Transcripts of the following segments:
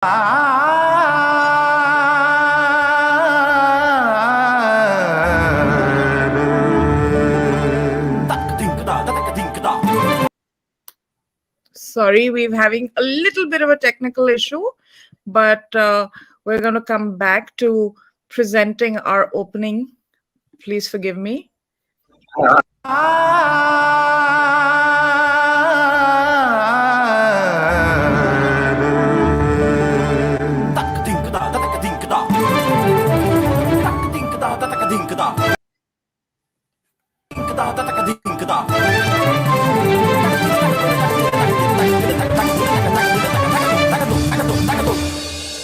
Sorry, we're having a little bit of a technical issue, but we're going to come back to presenting our opening. Please forgive me.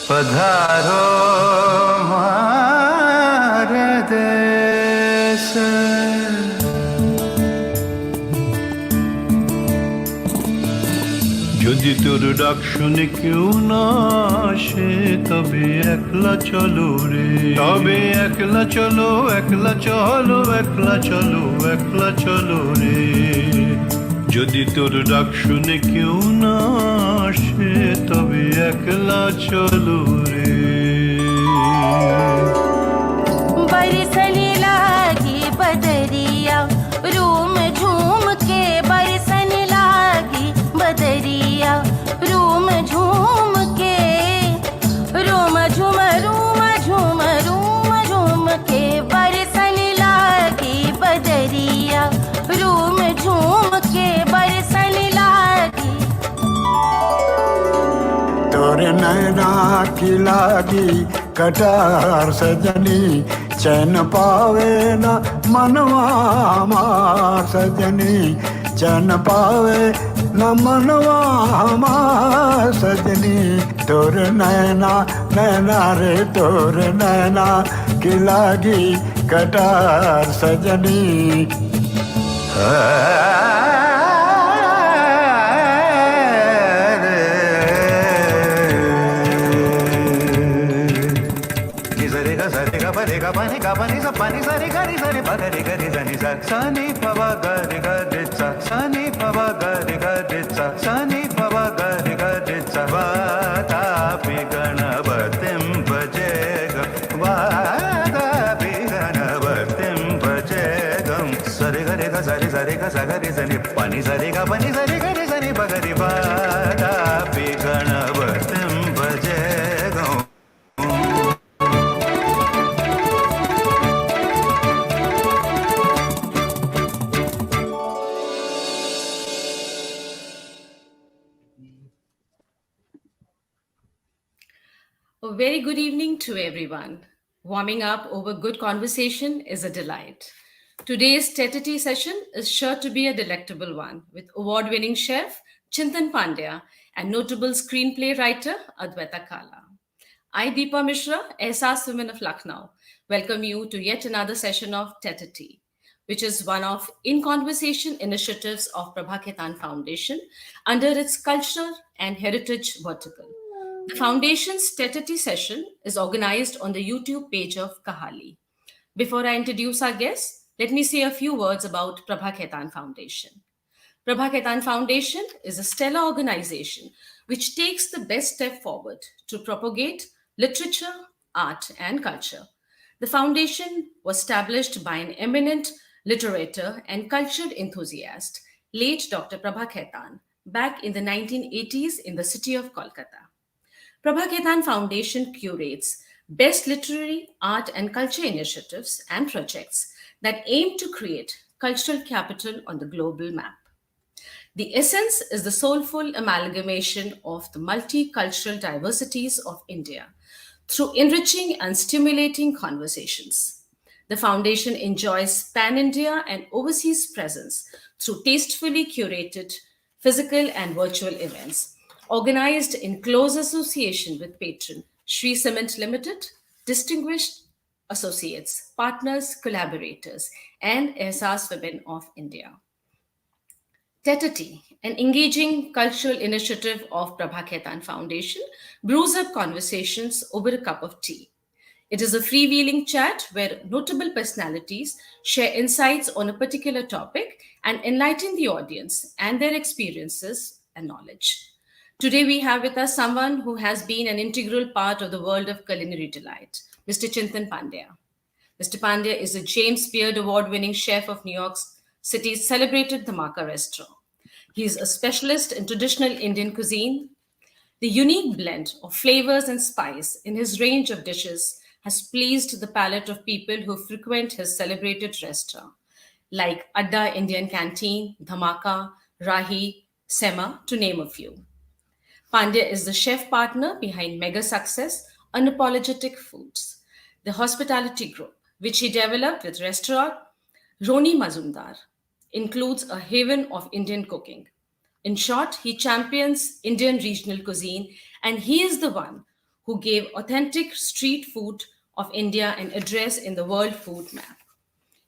पधारो हमारे देश যদি তোর ডাক শুনে কেউ না আসে তবে একলা চলো রে তবে একলা চলো একলা চলো একলা চলো একলা চলো রে যদি তোর ডাক শুনে কেউ না আসে তবে একলা চলো রে बरसने लागी बदरिया रूम झूम के बरसने लागी बदरिया रूम झूम के रूम झूम रूम झूम रूम झूम के बरसने लागी बदरिया रूम झूम के बरसने लागी तोरे नैना की लागी कटार सजनी चैन पावे न मनवा हमार सजनी चैन पावे न मनवा हमार सजनी तोर नैना नैना रे तोर नैना की लागी कटार सजनी pani sa pani sa re gari sa re pa gari gari sa ni sa sa ni pa ba gari gari sa sa ni pa ba gari gari sa sa ni pa ba gari gari sa va ta pi ganavatim bhajega va ta pi ganavatim bhajegam sa re gari ga sa re ga sa gari sa ni pani sa re ga pani sa re gari sa ni pa gari va ta pi ganavatim bhajegam. A very good evening to everyone. Warming up over good conversation is a delight. Today's Tete session is sure to be a delectable one with award-winning chef Chintan Pandya and notable screenplay writer Adwaita Kala. I, Deepa Mishra, Ehsas Women of Lucknow, welcome you to yet another session of Tete, which is one of In Conversation initiatives of Prabha Khaitan Foundation under its Culture and Heritage vertical. The Foundation's Tete session is organized on the YouTube page of Kahali. Before I introduce our guests, let me say a few words about Prabha Khaitan Foundation. Prabha Khaitan Foundation is a stellar organization which takes the best step forward to propagate literature, art, and culture. The foundation was established by an eminent literature and culture enthusiast, late Dr. Prabha Khaitan, back in the 1980s in the city of Kolkata. Prabha Khaitan Foundation curates best literary, art, and culture initiatives and projects that aim to create cultural capital on the global map. The essence is the soulful amalgamation of the multicultural diversities of India through enriching and stimulating conversations. The foundation enjoys pan-India and overseas presence through tastefully curated physical and virtual events, organized in close association with patron Shree Cement Limited, distinguished associates, partners, collaborators, and Ehsas Women of India. Tete, an engaging cultural initiative of Prabha Khaitan Foundation, brews up conversations over a cup of tea. It is a freewheeling chat where notable personalities share insights on a particular topic and enlighten the audience and their experiences and knowledge. Today we have with us someone who has been an integral part of the world of culinary delight, Mr. Chintan Pandya. Mr. Pandya is a James Beard Award winning chef of New York City's celebrated Dhamaka restaurant. He is a specialist in traditional Indian cuisine. The unique blend of flavors and spice in his range of dishes has pleased the palate of people who frequent his celebrated restaurant, like Adda Indian Canteen, Dhamaka, Rahi, Sema, to name a few. Pandya is the chef partner behind mega success Unapologetic Foods, the hospitality group, which he developed with restaurant Roni Mazumdar, includes a haven of Indian cooking. In short, he champions Indian regional cuisine, and he is the one who gave authentic street food of India an address in the world food map.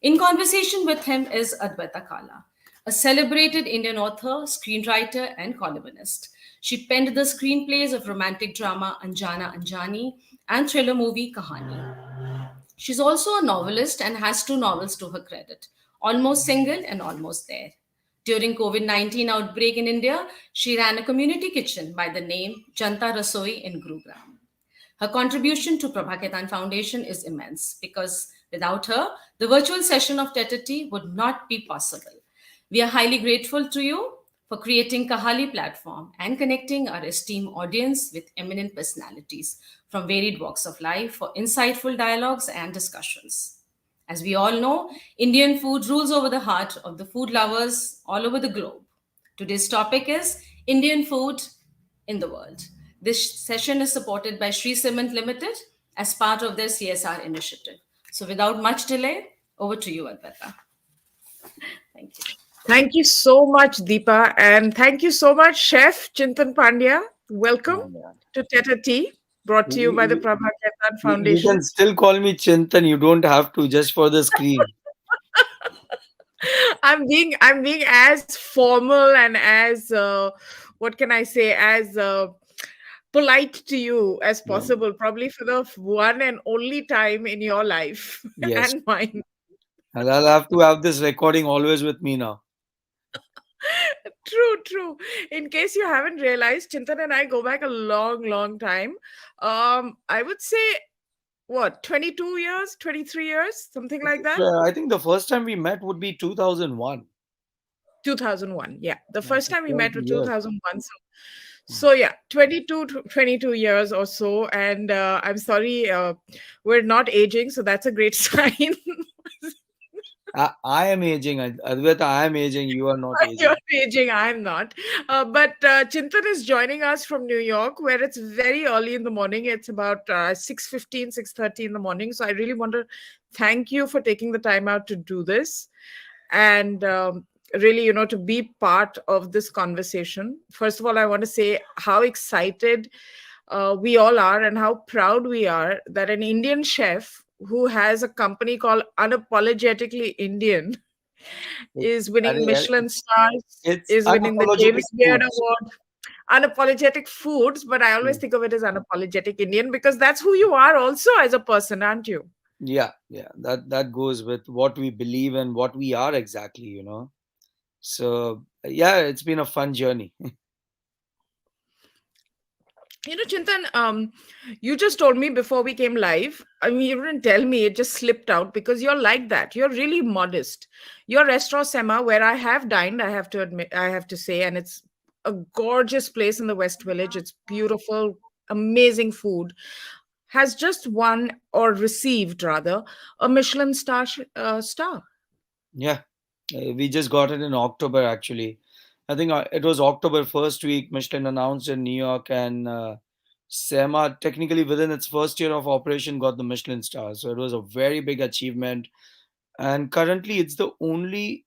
In conversation with him is Advaita Kala, a celebrated Indian author, screenwriter, and columnist. She penned the screenplays of romantic drama Anjana Anjani and thriller movie Kahani. She's also a novelist and has two novels to her credit, Almost Single and Almost There. During COVID-19 outbreak in India, she ran a community kitchen by the name Janta Rasoi in Gurugram. Her contribution to Prabhaketan Foundation is immense because without her, the virtual session of Tete would not be possible. We are highly grateful to you for creating Kahali platform and connecting our esteemed audience with eminent personalities from varied walks of life for insightful dialogues and discussions. As we all know, Indian food rules over the heart of the food lovers all over the globe. Today's topic is Indian food in the world. This session is supported by Sri Cement Limited as part of their CSR initiative. So, without much delay, over to you, Advaita. Thank you. Thank you so much, Deepa. And thank you so much, Chef Chintan Pandya. Welcome to Tete Tea, brought to you by the You, Prabhaketan you Foundation. can still call me Chintan. You don't have to just for the screen. I'm being as formal and as what can I say, as polite to you as Yeah. possible, probably for the one and only time in your life Yes. and mine. And I'll have to have this recording always with me now. True, true. In case you haven't realized, Chintan and I go back a long, long time. I would say what, 22 years, 23 years, something like that. I think the first time we met would be 2001. 2001. Yeah. The Yeah, first so time we 20 met was years. 2001. So yeah, 22 years or so. And I'm sorry, we're not aging. So that's a great sign. I am aging. Advaita, I am aging. You are not You're aging. aging, I'm not. But Chintan is joining us from New York, where it's very early in the morning. It's about 6:15, 6:30 in the morning. So I really want to thank you for taking the time out to do this. And really, to be part of this conversation. First of all, I want to say how excited we all are and how proud we are that an Indian chef who has a company called Unapologetically Indian It- is winning and Michelin stars, It's is winning the unapologetic James Beard foods. Award. Unapologetic foods, but I always Yeah. think of it as unapologetic Indian because that's who you are also as a person, aren't you? Yeah. That goes with what we believe and what we are exactly. So yeah, it's been a fun journey. Chintan, you just told me before we came live. I mean, you didn't tell me, it just slipped out because you're like that. You're really modest. Your restaurant Sema, where I have dined, I have to admit, I have to say, and it's a gorgeous place in the West Village. It's beautiful, amazing food. Has just won or received rather a Michelin star. Yeah, we just got it in October actually. I think it was October first week. Michelin announced in New York, and SEMA technically within its first year of operation got the Michelin star. So it was a very big achievement. And currently, it's the only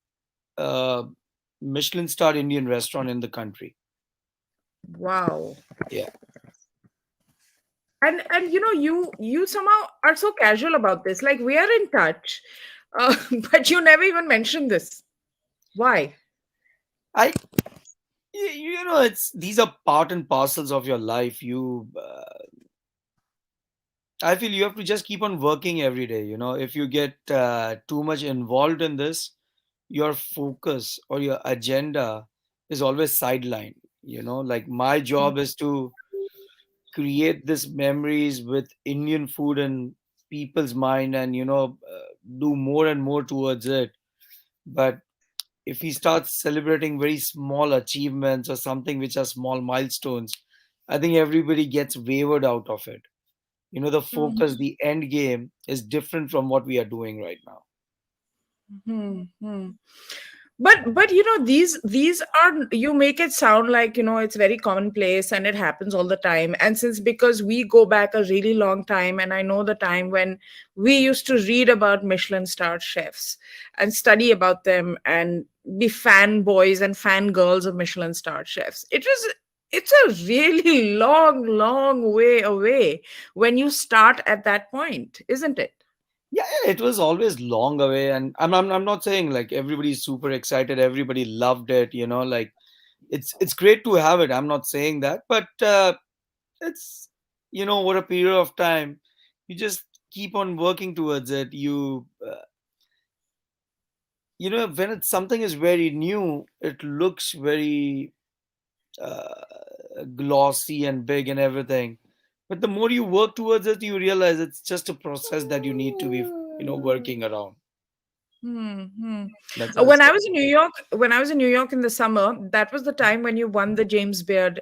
uh, Michelin star Indian restaurant in the country. Wow. Yeah. And you somehow are so casual about this. Like we are in touch, uh, but you never even mentioned this. Why? I it's these are part and parcels of your life. I feel you have to just keep on working every day. If you get too much involved in this, your focus or your agenda is always sidelined. Like my job is to create this memories with Indian food in people's mind, and do more and more towards it. But if we start celebrating very small achievements or something which are small milestones, I think everybody gets wavered out of it. The focus, the end game is different from what we are doing right now. Hmm, hmm. But these are, you make it sound like it's very commonplace and it happens all the time. And since, because we go back a really long time, and I know the time when we used to read about Michelin star chefs and study about them and be fanboys and fangirls of Michelin star chefs, it's a really long way away when you start at that point, isn't it? Yeah, yeah, it was always long away, and I'm not saying like everybody's super excited, everybody loved it. Like it's great to have it. I'm not saying that, but it's over a period of time, you just keep on working towards it. When it's something is very new, it looks very glossy and big and everything. But the more you work towards it, you realize it's just a process that you need to be, working around. Hmm, hmm. That's When I was in New York in the summer, that was the time when you won the James Beard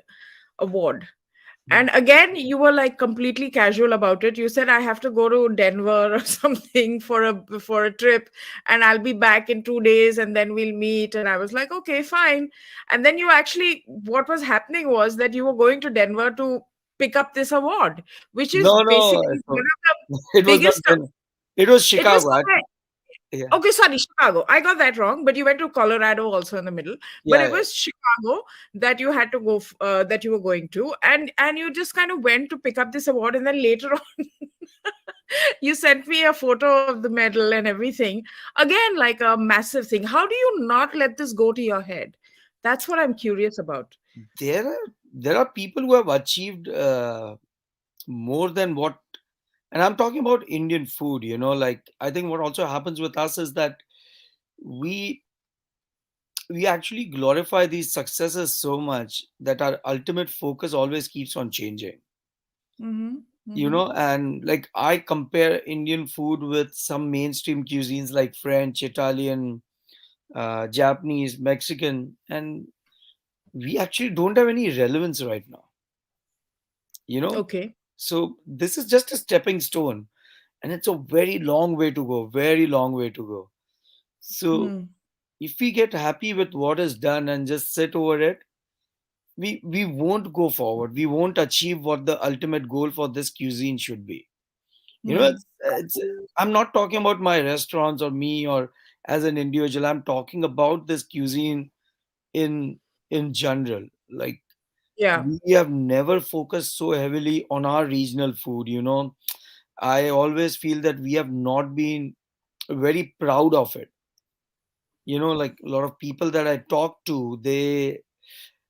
Award. And again, you were like completely casual about it. You said, "I have to go to Denver or something for a trip, and I'll be back in 2 days, and then we'll meet." And I was like, "Okay, fine." And then you actually, what was happening was that you were going to Denver to pick up this award, which is no, no. basically one of It the was not. biggest. It was It was Chicago. Yeah, Okay, sorry, Chicago. I got that wrong, but you went to Colorado also in the middle. But it yeah. was Chicago that you had to go, that you were going to, and you just kind of went to pick up this award, and then later on, you sent me a photo of the medal and everything. Again, like a massive thing. How do you not let this go to your head? That's what I'm curious about. There are people who have achieved more than what, and I'm talking about Indian food. Like I think what also happens with us is that we we actually glorify these successes so much that our ultimate focus always keeps on changing. Mm-hmm. Mm-hmm. And like I compare Indian food with some mainstream cuisines like French, Italian, Japanese, Mexican, and we actually don't have any relevance right now. you know Okay. so this is just a stepping stone, and it's a very long way to go, very long way to go. So Hmm. if we get happy with what is done and just sit over it, we won't go forward, we won't achieve what the ultimate goal for this cuisine should be. Hmm. It's I'm not talking about my restaurants or me or as an individual, I'm talking about this cuisine in general. Like Yeah. we have never focused so heavily on our regional food. I always feel that we have not been very proud of it. Like a lot of people that I talk to, they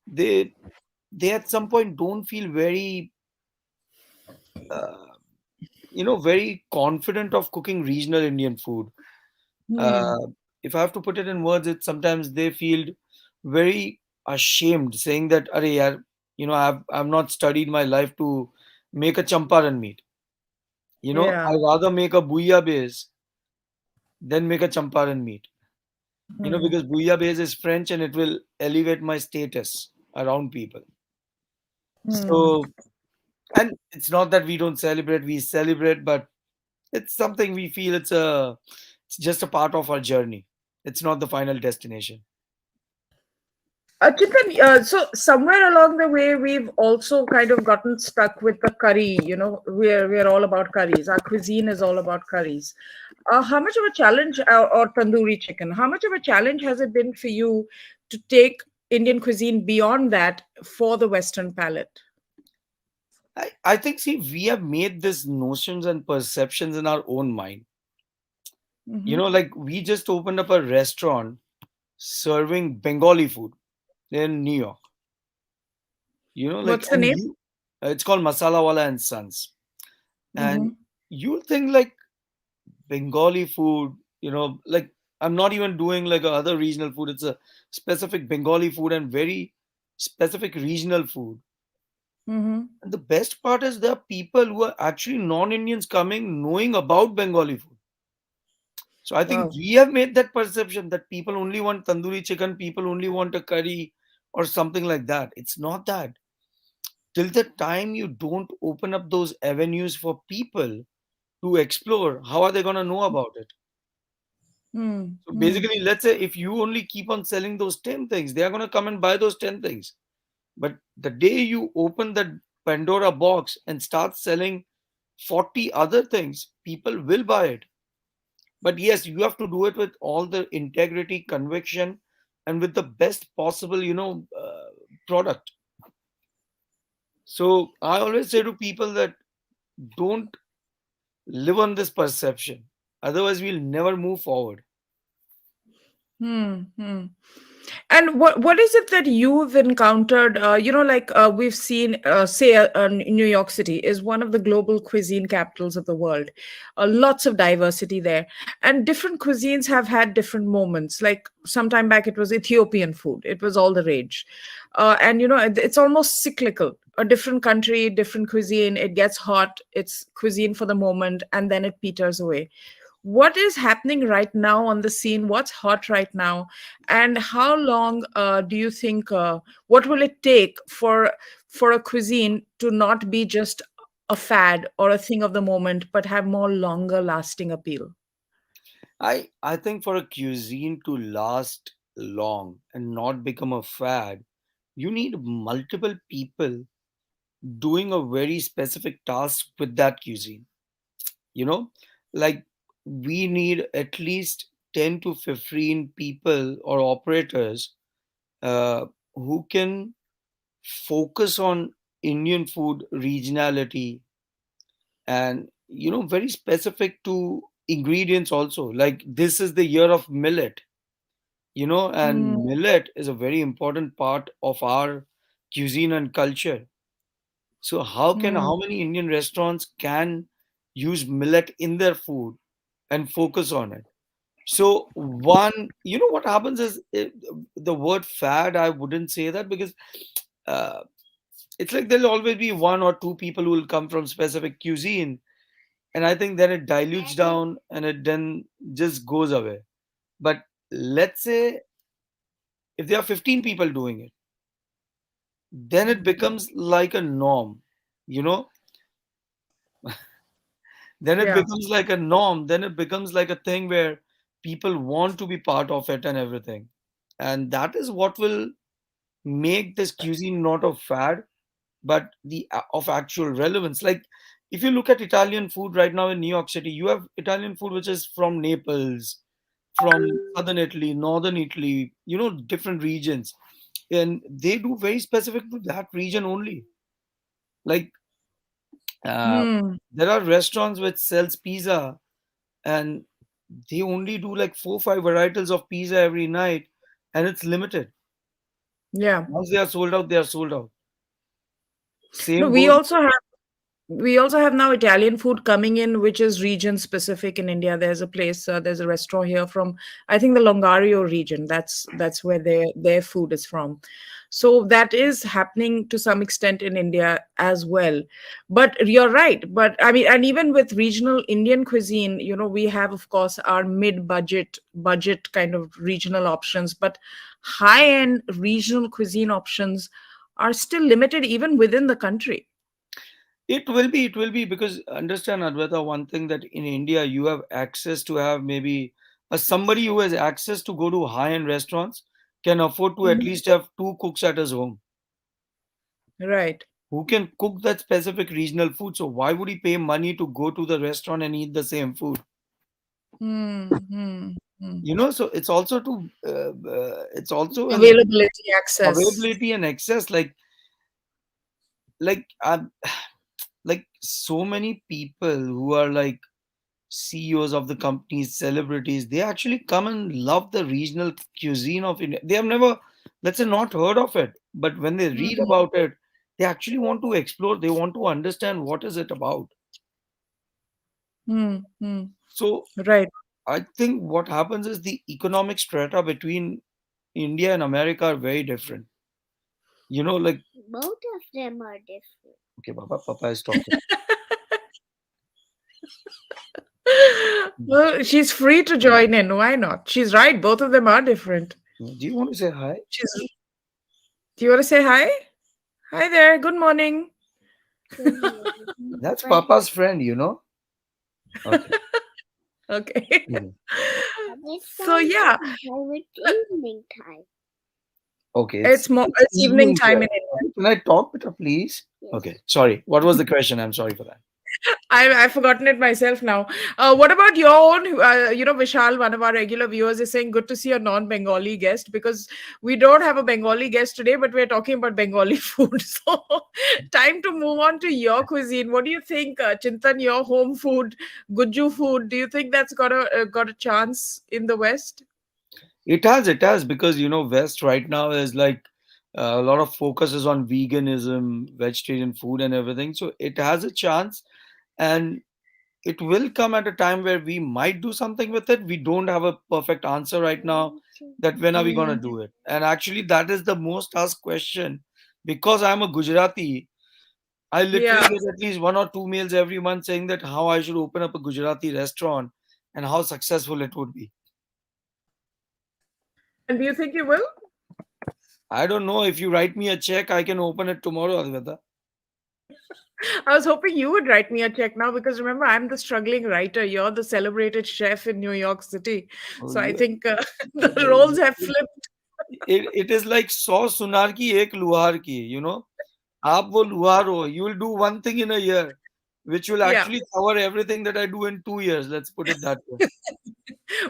they at some point don't feel very uh, very confident of cooking regional Indian food. Hmm. uh, if I have to put it in words, it sometimes they feel very ashamed saying that, "Are yaar, I've not studied my life to make a champaran meat. I Yeah. rather make a bouillabaisse than make a champaran meat. Hmm. Because bouillabaisse is French and it will elevate my status around people." Hmm. So, and it's not that we don't celebrate, we celebrate, but it's something we feel it's just a part of our journey. It's not the final destination. Chintan, so somewhere along the way, we've also kind of gotten stuck with the curry. We're all about curries. Our cuisine is all about curries. How much of a challenge, or tandoori chicken? How much of a challenge has it been for you to take Indian cuisine beyond that for the Western palate? I think, see, we have made these notions and perceptions in our own mind. Hmm. Like we just opened up a restaurant serving Bengali food in New York. Like, What's the and name? it's called Masala Wala and Sons. And Hmm. you'll think like Bengali food, like I'm not even doing like other regional food. It's a specific Bengali food and very specific regional food. Mm-hmm. And the best part is there are people who are actually non-Indians coming knowing about Bengali food. So I think Wow. we have made that perception that people only want tandoori chicken, people only want a curry or something like that. It's not that. Till the time you don't open up those avenues for people to explore, how are they going to know about it? So Mm-hmm. basically, let's say if you only keep on selling those 10 things, they are going to come and buy those 10 things. But the day you open that Pandora box and start selling 40 other things, people will buy it. But yes, you have to do it with all the integrity, conviction, and with the best possible, product. So I always say to people that don't live on this perception. Otherwise, we'll never move forward. Hmm. And what is it that you've encountered? Like we've seen, say, New York City is one of the global cuisine capitals of the world. Lots of diversity there, and different cuisines have had different moments. Like some time back, it was Ethiopian food; it was all the rage, and it's almost cyclical. A different country, different cuisine. It gets hot. It's cuisine for the moment, and then it peters away. What is happening right now on the scene? What's hot right now? And how long do you think, what will it take for a cuisine to not be just a fad or a thing of the moment, but have more longer lasting appeal? I think for a cuisine to last long and not become a fad, you need multiple people doing a very specific task with that cuisine. You know, like we need at least 10 to 15 people or operators who can focus on Indian food regionality and very specific to ingredients also. Like this is the year of millet, Mm, and millet is a very important part of our cuisine and culture. So mm, how many Indian restaurants can use millet in their food and focus on it? So one, what happens is the word fad, I wouldn't say that because uh, it's like there'll always be one or two people who will come from specific cuisine, and I think then it dilutes down and it then just goes away. But let's say if there are 15 people doing it, then it becomes like a norm, you know then it yeah. becomes like a norm, then it becomes like a thing where people want to be part of it and everything. And that is what will make this cuisine not a fad but the of actual relevance. Like if you look at Italian food right now in New York City, you have Italian food which is from Naples, from southern Italy, northern Italy, different regions, and they do very specific to that region only. Like uh, Hmm. there are restaurants which sells pizza, and they only do like 4 5 varietals of pizza every night, and it's limited. Yeah. Once they are sold out, they are sold out. No, Same we goes. also have we also have now Italian food coming in, which is region specific in India. There's a restaurant here from, I think, the Longario region. That's where their food is from. So that is happening to some extent in India as well. But you're right. But I mean, and even with regional Indian cuisine, we have, of course, our budget kind of regional options, but high end regional cuisine options are still limited even within the country. It will be because understand, Advaita, one thing that in India you have access to have maybe somebody who has access to go to high-end restaurants can afford to at Mhm. least have two cooks at his home Right. who can cook that specific regional food. So why would he pay money to go to the restaurant and eat the same food? Hmm, hmm, hmm. So it's also in Availability, access. availability and access. Like like so many people who are like CEOs of the companies, celebrities, they actually come and love the regional cuisine of India. They have never, let's say, not heard of it, but when they read Hmm, about it, they actually want to explore. They want to understand what is it about. hmm, hmm. So Right. I think what happens is the economic strata between India and America are very different. Like, Both of them are different. okay, Papa is talking. Well, she's free to join in. Why not? She's right. Both of them are different. Do you want to say hi? She's. Do you want to say hi? Hi there. Good morning. Good morning. That's But Papa's friend. Okay. Okay. Mhm. it's So not yeah, morning time, it's evening time. Okay, it's more. it's It's evening evening time here. in India. Can I talk better, please? Yes. Okay, sorry. What was the question? I'm sorry for that. I've forgotten it myself now. What about your own? Vishal, one of our regular viewers, is saying, "Good to see a non-Bengali guest," because we don't have a Bengali guest today, but we're talking about Bengali food. So, time to move on to your cuisine. What do you think, Chintan? Your home food, Guju food. Do you think that's got a chance in the West? It has because West right now is like a lot of focus is on veganism, vegetarian food, and everything. So it has a chance, and it will come at a time where we might do something with it. We don't have a perfect answer right now that when are we going to Mm, do it. And actually, that is the most asked question because I'm a Gujarati. I literally yeah. get at least one or two mails every month saying that how I should open up a Gujarati restaurant and how successful it would be. And do you think you will? I don't know. If you write me a check, I can open it tomorrow, Advaita. I was hoping you would write me a check now because remember, I'm the struggling writer. You're the celebrated chef in New York City. Oh, So I think the roles it, have flipped. it is like 100 सुनार की एक लुहार की. आप वो लुहार हो. You will do one thing in a year, which will Yeah. actually cover everything that I do in 2 years. Let's put it that way.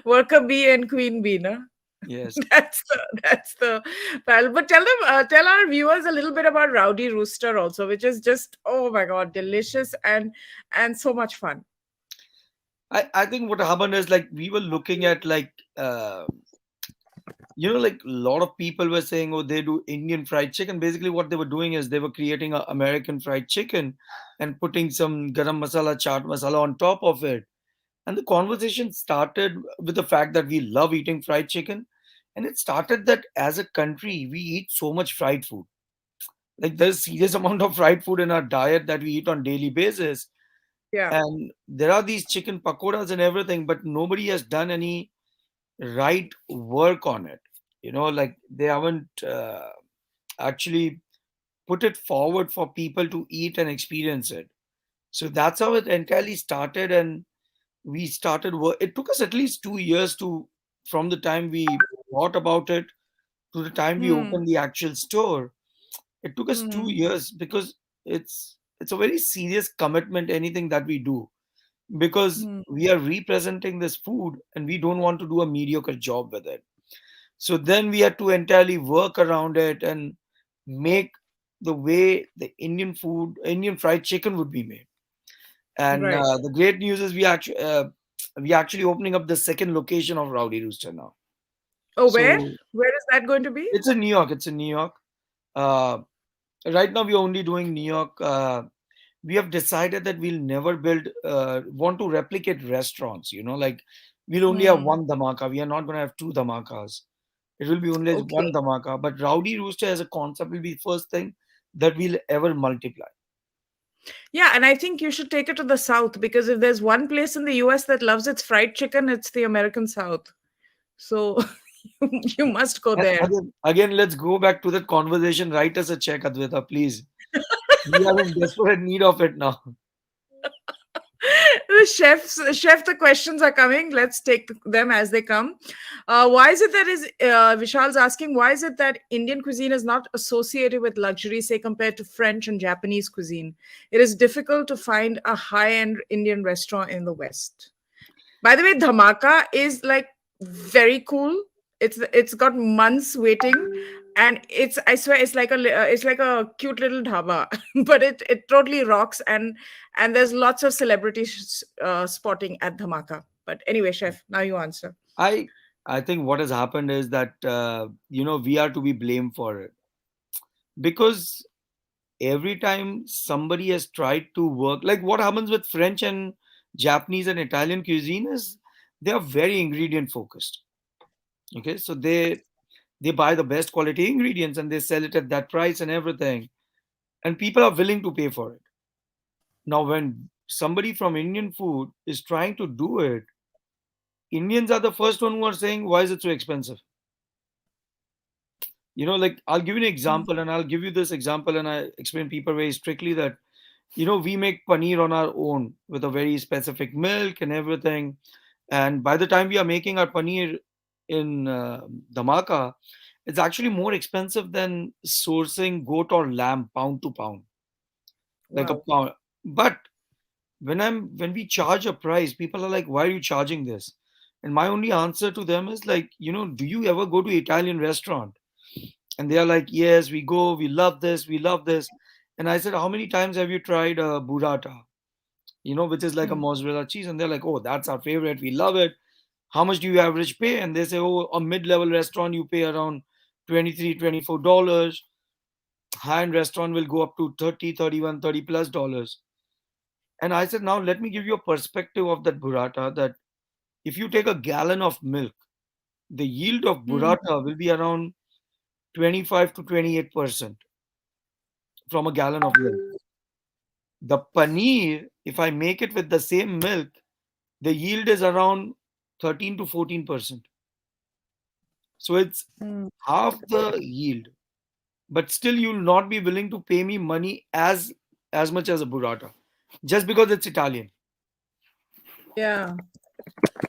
Worker bee and queen bee, no? Yes. That's the well. But tell our viewers a little bit about Rowdy Rooster also, which is just oh my god, delicious and so much fun. I think what happened is like we were looking at like like a lot of people were saying, oh, they do Indian fried chicken. Basically, what they were doing is they were creating a American fried chicken and putting some garam masala, chaat masala on top of it. And the conversation started with the fact that we love eating fried chicken. And it started that as a country, we eat so much fried food. Like there's serious amount of fried food in our diet that we eat on daily basis. Yeah. And there are these chicken pakoras and everything, but nobody has done any right work on it. Like they haven't actually put it forward for people to eat and experience it. So that's how it entirely started. And we started work. It took us at least 2 years to from the time we thought about it to the time we Hmm. opened the actual store. It took us two Hmm. years because it's a very serious commitment, anything that we do, because Hmm. we are representing this food and we don't want to do a mediocre job with it. So then we had to entirely work around it and make the way the Indian fried chicken would be made. And Right. the great news is we actually opening up the second location of Rowdy Rooster now. Oh, where? So Where is that going to be? it's in New York. It's in New York. Uh, right now we're only doing New York. We have decided that we'll never want to replicate restaurants. Like we'll only have Hmm. one dhamaka. We are not going to have two dhamakas. It will be only one Okay. dhamaka. But Rowdy Rooster as a concept will be the first thing that we'll ever multiply. Yeah, and I think you should take it to the South because if there's one place in the US that loves its fried chicken, it's the American South. So you must go there. Again, let's go back to that conversation. Write us a check, Advaita, please. We are in desperate need of it now. The chef, the questions are coming. Let's take them as they come. Why is it that is Vishal's asking? Why is it that Indian cuisine is not associated with luxury, say compared to French and Japanese cuisine? It is difficult to find a high-end Indian restaurant in the West. By the way, Dhamaka is like very cool. It's got months waiting, and I swear it's like a cute little dhaba, but it totally rocks, and there's lots of celebrities spotting at Dhamaka. But anyway, chef, now you answer. I I think what has happened is that we are to be blamed for it because every time somebody has tried to work, like what happens with French and Japanese and Italian cuisine is they are very ingredient focused. Okay, so They buy the best quality ingredients and they sell it at that price and everything. And people are willing to pay for it. Now, when somebody from Indian food is trying to do it, Indians are the first one who are saying, why is it so expensive? Like I'll give you an example, and I'll give you this example, and I explain people very strictly that, we make paneer on our own with a very specific milk and everything. And by the time we are making our paneer in Dhamaka, it's actually more expensive than sourcing goat or lamb pound to pound, like a Wow. pound. But when we charge a price, people are like, why are you charging this? And my only answer to them is like, do you ever go to Italian restaurant? And they are like, yes, we go, we love this, we love this. And I said, how many times have you tried burrata, which is like a Hmm. mozzarella cheese? And they're like, oh, that's our favorite, we love it. How much do you average pay? And they say, oh, a mid-level restaurant you pay around 23, $24. High-end restaurant will go up to 30, 31, 30 plus dollars. And I said, now let me give you a perspective of that burrata, that if you take a gallon of milk, the yield of Hmm. burrata will be around 25 to 28% from a gallon of milk. The paneer, if I make it with the same milk, the yield is around 13 to 14%. So it's Hmm. half the yield. But still you'll not be willing to pay me money as much as a burrata just because it's Italian. Yeah.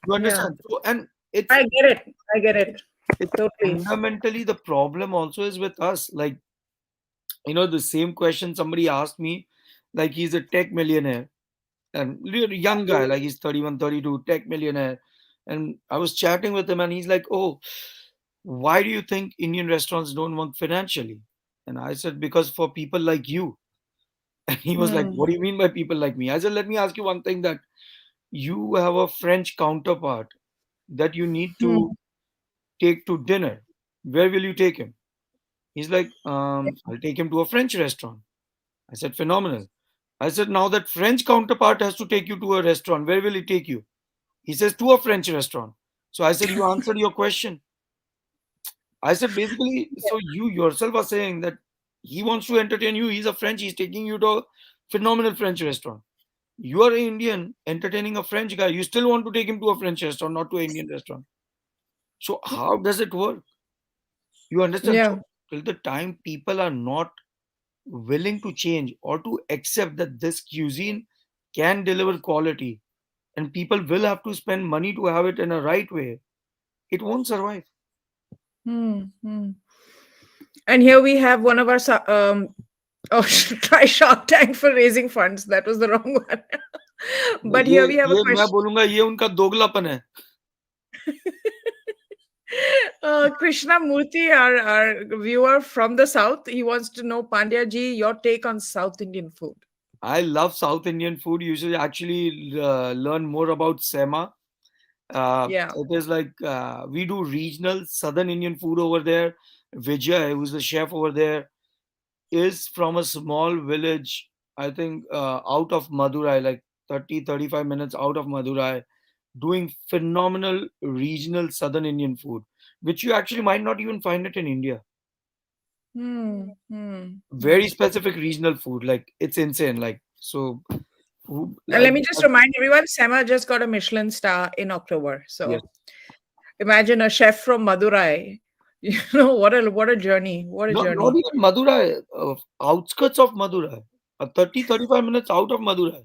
You Yeah. understand? So, and I get it. I get it. it's Totally. fundamentally the problem also is with us. Like, the same question somebody asked me, like he's a tech millionaire and really young guy, like he's 31, 32, tech millionaire. And I was chatting with him and he's like, oh, why do you think Indian restaurants don't work financially? And I said, because for people like you. And he was like, Hmm. what do you mean by people like me? I said, let me ask you one thing, that you have a French counterpart that you need Hmm. to take to dinner. Where will you take him? He's like, I'll take him to a French restaurant. I said, phenomenal. I said, now that French counterpart has to take you to a restaurant, where will he take you? He says, to a French restaurant. So I said, you answered your question. I said, basically, so you yourself are saying that he wants to entertain you. He's a French. He's taking you to a phenomenal French restaurant. You are an Indian entertaining a French guy. You still want to take him to a French restaurant, not to an Indian restaurant. So how does it work? You understand? Yeah. So till the time people are not willing to change or to accept that this cuisine can deliver quality and people will have to spend money to have it in a right way, it won't survive. Hmm. Hmm. And here we have one of our oh, try Shark Tank for raising funds. That was the wrong one. But ये here we have a ये मैं question. बोलूंगा ये उनका दोगलापन है. Krishna Murthy, our viewer from the south, he wants to know, Pandya ji, your take on South Indian food. I love South Indian food. You should actually learn more about Sema. Yeah. It is like we do regional Southern Indian food over there. Vijay, who's the chef over there, is from a small village, I think out of Madurai, like 30, 35 minutes out of Madurai, doing phenomenal regional Southern Indian food, which you actually might not even find it in India. Hmm. Hmm. Hmm. Very specific regional food, like it's insane. Like, so, who, And like, let me just remind everyone, Sema just got a Michelin star in October. yes. So imagine a chef from Madurai. What a journey. What a Not journey. even Madurai, outskirts of Madurai, 30, 35 minutes out of Madurai.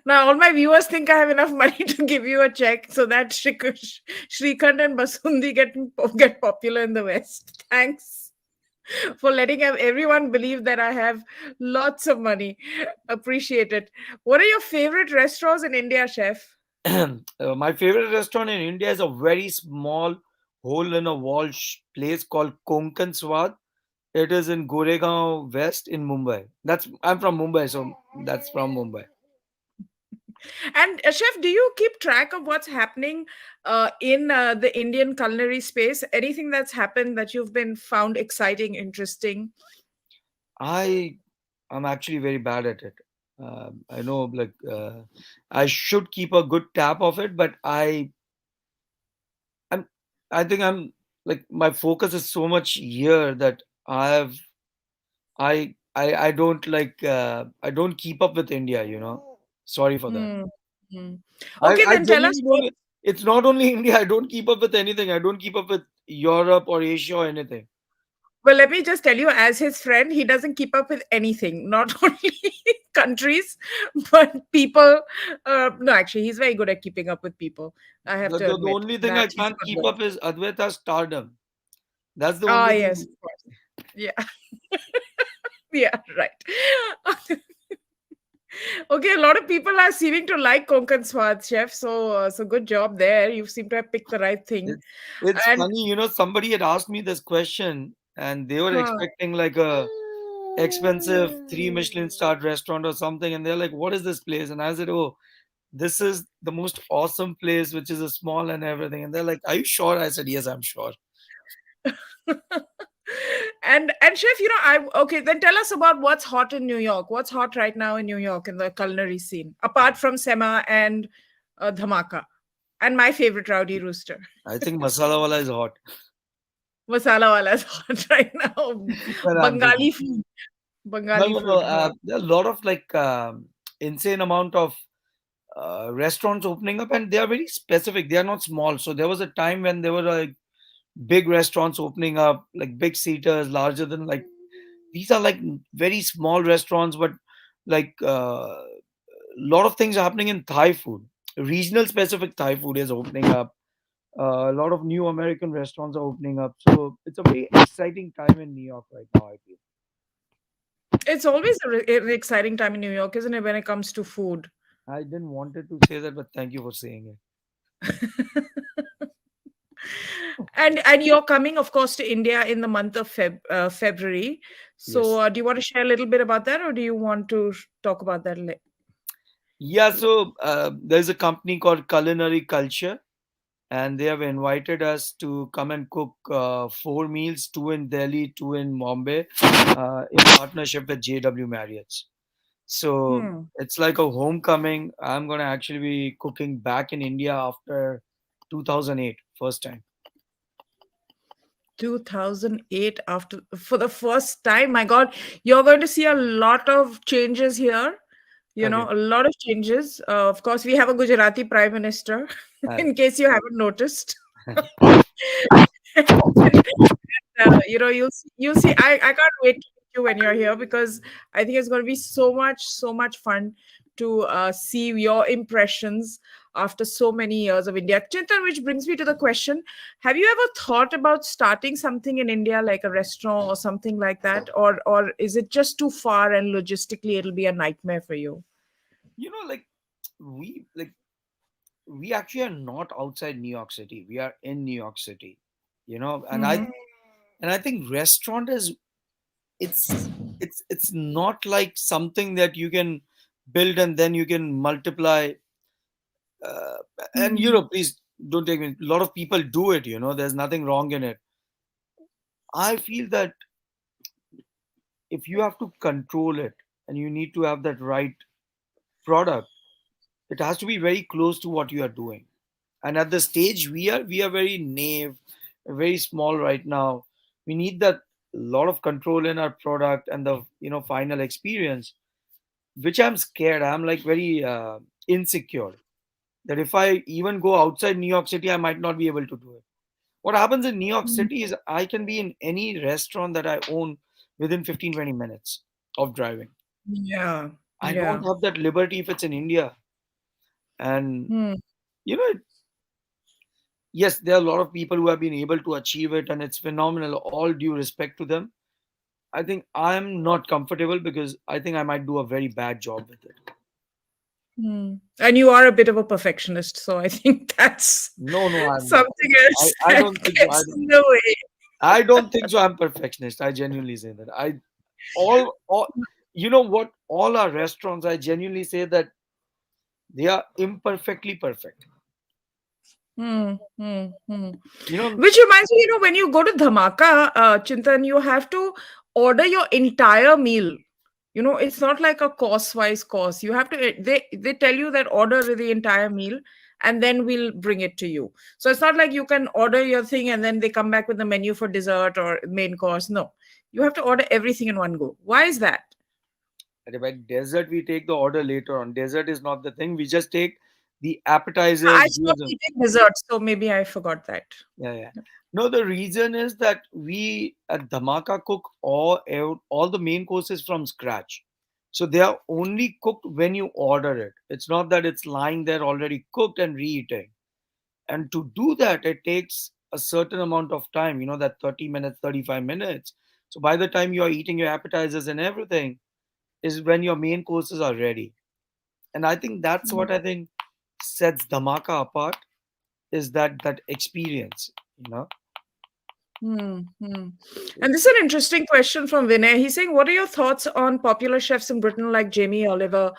Now, all my viewers think I have enough money to give you a check so that Srikhand and Basundi get popular in the West. Thanks for letting everyone believe that I have lots of money. Appreciate it. What are your favorite restaurants in India, chef? My favorite restaurant in India is a very small hole in a wall place called Konkan Swad. It is in Goregaon West in Mumbai. I'm from Mumbai, so that's from Mumbai. And chef, do you keep track of what's happening in the Indian culinary space? Anything that's happened that you've been found exciting, interesting? I am actually very bad at it. I know, like I should keep a good tap of it, but I'm I think I'm like my focus is so much here that I have I don't like I don't keep up with India, you know. Sorry for that. Hmm. Hmm. Okay, I then tell us genuinely what. don't. It's not only India. I don't keep up with anything. I don't keep up with Europe or Asia or anything. Well, let me just tell you, as his friend, he doesn't keep up with anything, not only countries, but people. No, actually, he's very good at keeping up with people. I have to The admit only thing that I he's a can't good keep boy. up is Advaita's stardom. That's the Ah, only yes, thing. of course. Yeah, yeah, right. Okay, a lot of people are seeming to like Konkan Swad, chef. So good job there. You seem to have picked the right thing. It's it's And funny, you know. Somebody had asked me this question, and they were huh, expecting like a expensive three Michelin starred restaurant or something, and they're like, "What is this place?" And I said, "Oh, this is the most awesome place, which is a small and everything." And they're like, "Are you sure?" I said, "Yes, I'm sure." and chef, I okay. Then tell us about what's hot in New York. What's hot right now in New York in the culinary scene, apart from Sema and Dhamaka, and my favorite Rowdy Rooster. I think masala wala is hot. Masala wala is hot right now. No, no, I'm joking. Bengali food. No, Bengali no, no. food. Huh. There are a lot of like insane amount of restaurants opening up, and they are very specific. They are not small. So there was a time when there were like big restaurants opening up, like big seaters, larger than like these are like very small restaurants, but like a lot of things are happening in Thai food. Regional specific Thai food is opening up. A lot of new American restaurants are opening up. So it's a very exciting time in New York right now, I feel. It's always an exciting time in New York, isn't it, when it comes to food? I didn't wanted to say that, but thank you for saying it. And you're coming, of course, to India in the month of February. So, Yes. do you want to share a little bit about that, or do you want to talk about that? Yeah, so there's a company called Culinary Culture, and they have invited us to come and cook four meals, two in Delhi, two in Bombay, in partnership with JW Marriott's. So Hmm. it's like a homecoming. I'm gonna actually be cooking back in India after 2008, first time. 2008, after for the first time. My God, you're going to see a lot of changes here. Okay. A lot of changes. Of course, we have a Gujarati prime minister, Uh, in case you haven't noticed. You'll see. I can't wait to meet you when you're here, because I think it's going to be so much fun to see your impressions after so many years of India. Chintan, which brings me to the question: have you ever thought about starting something in India, like a restaurant or something like that, or is it just too far and logistically it'll be a nightmare for you? like like we actually are not outside New York City. We are in New York City. And I Hmm. and I think restaurant is it's it's not like something that you can build and then you can multiply. Uh, and please don't take me. A lot of people do it. There's nothing wrong in it. I feel that if you have to control it and you need to have that right product, it has to be very close to what you are doing. And at the stage we are very naive, very small right now. We need that lot of control in our product and the final experience, which I'm scared. I'm like very insecure that if I even go outside New York City, I might not be able to do it. What happens in New York City is I can be in any restaurant that I own within 15-20 minutes of driving. Yeah, I don't yeah. have that liberty if it's in India. And Hmm. you know yes, there are a lot of people who have been able to achieve it, and it's phenomenal. All due respect to them. I think I'm not comfortable because I think I might do a very bad job with it. Hmm. And you are a bit of a perfectionist, so I think that's No, no, I'm not. something else I that don't think so. gets in the way. I don't think so. I'm perfectionist. I genuinely say that. All you know what? All our restaurants, I genuinely say that they are imperfectly perfect. Hmm, hmm, hmm. You know, Which reminds me, when you go to Dhamaka, Chintan, you have to order your entire meal. It's not like a course-wise course. You have to. They tell you that order the entire meal, and then we'll bring it to you. So it's not like you can order your thing and then they come back with the menu for dessert or main course. No, you have to order everything in one go. Why is that? And about dessert, we take the order later on. Dessert is not the thing. We just take the I appetizers. stopped eating desserts, so maybe I forgot that. Yeah, yeah. No, the reason is that we at Dhamaka cook all the main courses from scratch. So they are only cooked when you order it. It's not that it's lying there already cooked and re-eating. And to do that, it takes a certain amount of time, that 30 minutes, 35 minutes. So by the time you are eating your appetizers and everything, is when your main courses are ready. And I think that's what I think sets Dhamaka apart, is that experience, you know. Hmm, hmm. And this is an interesting question from Vinay. He's saying, what are your thoughts on popular chefs in Britain like Jamie Oliver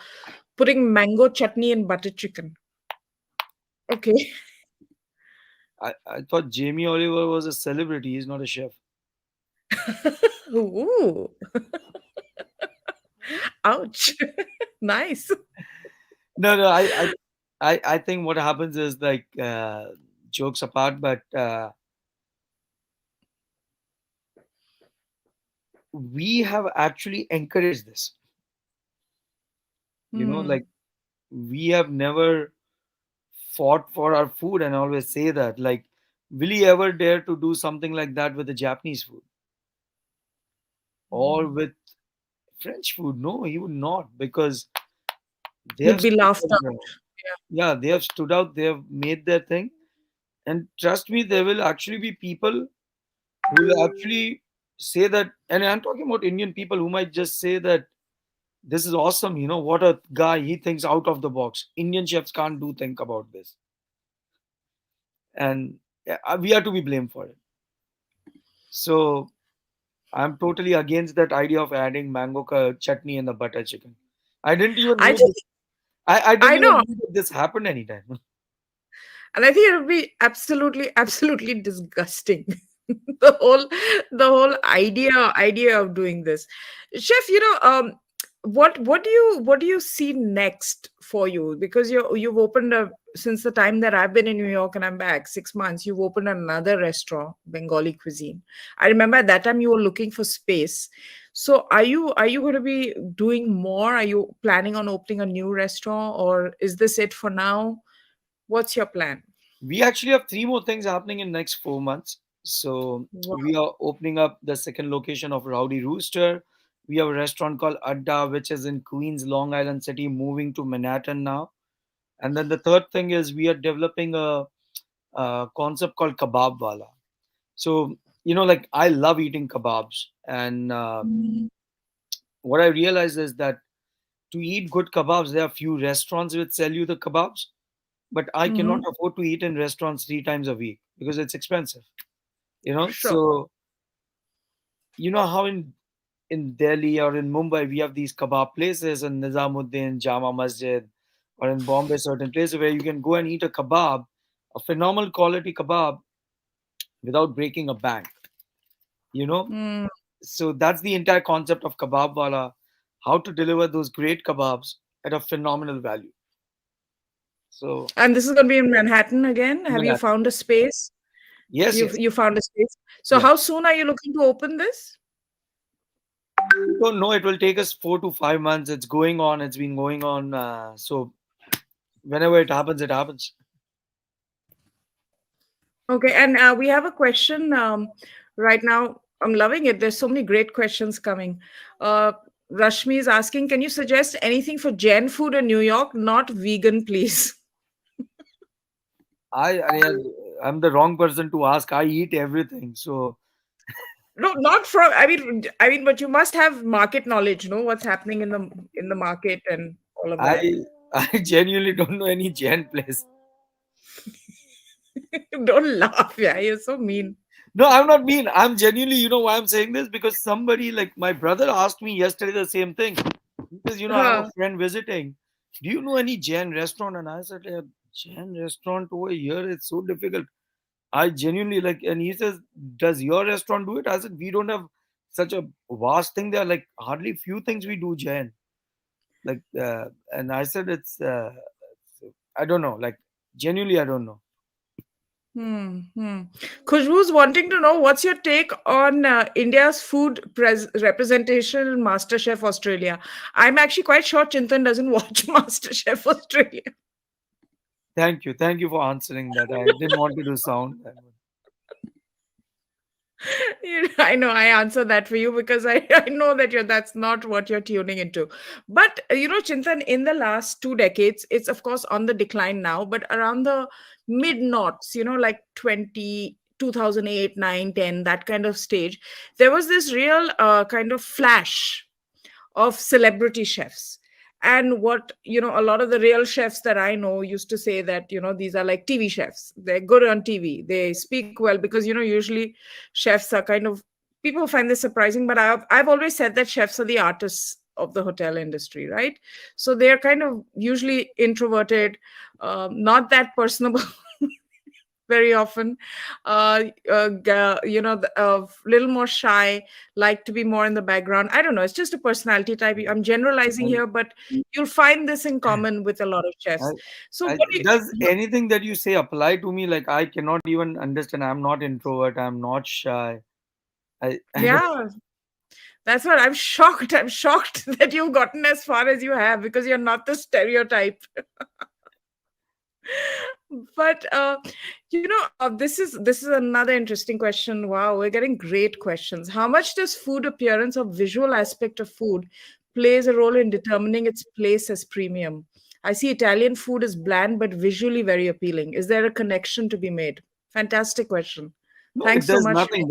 putting mango chutney in butter chicken? Okay. I thought Jamie Oliver was a celebrity. He's not a chef. Ooh, ouch. Nice. No, no. I think what happens is like jokes apart, but we have actually encouraged this. Hmm. Like we have never fought for our food, and I always say that. Like, will he ever dare to do something like that with the Japanese food or with French food? No, he would not, because they He'd have be stood laughed their out. ground. Yeah, they have stood out. They have made their thing, and trust me, there will actually be people who will actually say that. And I'm talking about Indian people who might just say that this is awesome. What a guy, he thinks out of the box. Indian chefs can't do think about this, and we are to be blamed for it. So I'm totally against that idea of adding mango chutney in the butter chicken. I didn't even I know just, this. I didn't I even know. know that this happened anytime. And I think it would be absolutely, absolutely disgusting. the whole the whole idea of doing this. Chef, what do you see next for you? Because you've opened a since the time that I've been in New York and I'm back 6 months, you've opened another restaurant, Bengali cuisine. I remember at that time you were looking for space. So are you going to be doing more? Are you planning on opening a new restaurant, or is this it for now? What's your plan? We actually have three more things happening in next 4 months. So Wow. we are opening up the second location of Rowdy Rooster. We have a restaurant called Adda, which is in Queens, Long Island City, moving to Manhattan now. And then the third thing is we are developing a concept called Kebab Wala. So, like I love eating kebabs. And what I realized is that to eat good kebabs, there are few restaurants which sell you the kebabs, but I cannot Mm-hmm. afford to eat in restaurants 3 times a week because it's expensive. Sure. So how in Delhi or in Mumbai we have these kebab places in Nizamuddin, Jama Masjid, or in Bombay certain places where you can go and eat a kebab, a phenomenal quality kebab without breaking a bank. You know, Mm. so that's the entire concept of kebab wala, how to deliver those great kebabs at a phenomenal value. So And this is going to be in Manhattan again. Have you Manhattan. found a space? Yes, You've yes, you found a space. So yeah. how soon are you looking to open this? We don't know. It will take us 4 to 5 months. It's going on. It's been going on. So whenever it happens, it happens. Okay, and we have a question right now. I'm loving it. There's so many great questions coming. Uh, Rashmi is asking, can you suggest anything for Jain food in New York? Not vegan, please. I I'm the wrong person to ask. I eat everything. So No, not from. I mean, but you must have market knowledge. Know what's happening in the market and all of that. I I genuinely don't know any Jain place. Don't laugh, yeah. You're so mean. No, I'm not mean. I'm genuinely, why I'm saying this? Because somebody like my brother asked me yesterday the same thing. He says, I have a Huh. friend visiting. Do you know any Jain restaurant? And I said, yeah, Jain restaurant over here, it's so difficult. I genuinely like, and he says, does your restaurant do it? I said, we don't have such a vast thing. There are like hardly few things we do Jain. Like, and I said, I don't know. Like, Genuinely, I don't know. Khushbu's wanting to know what's your take on India's food representation in MasterChef Australia. I'm actually quite sure Chintan doesn't watch MasterChef Australia. Thank you for answering that. I didn't want to do sound. I know I answer that for you because I know that that's not what you're tuning into. But Chintan, in the last 2 decades, it's of course on the decline now, but around the mid noughts, like 2008, 9, 10, that kind of stage, there was this real kind of flash of celebrity chefs. And what a lot of the real chefs that I know used to say that these are like TV chefs. They're good on TV, they speak well, because usually chefs are kind of, people find this surprising, but I've always said that chefs are the artists of the hotel industry, right? So they're kind of usually introverted, not that personable very often, a little more shy, like to be more in the background. I don't know, it's just a personality type. I'm generalizing And here, but you'll find this in common with a lot of I, chefs. So what do does you, anything that you say apply to me? Like I cannot even understand. I'm not introvert. I'm not shy. I don't. yeah, that's what I'm shocked that you've gotten as far as you have, because you're not the stereotype. But this is another interesting question. Wow, we're getting great questions. How much does food appearance or visual aspect of food plays a role in determining its place as premium? I see Italian food is bland but visually very appealing. Is there a connection to be made? Fantastic question. No, Thanks so there's much. nothing.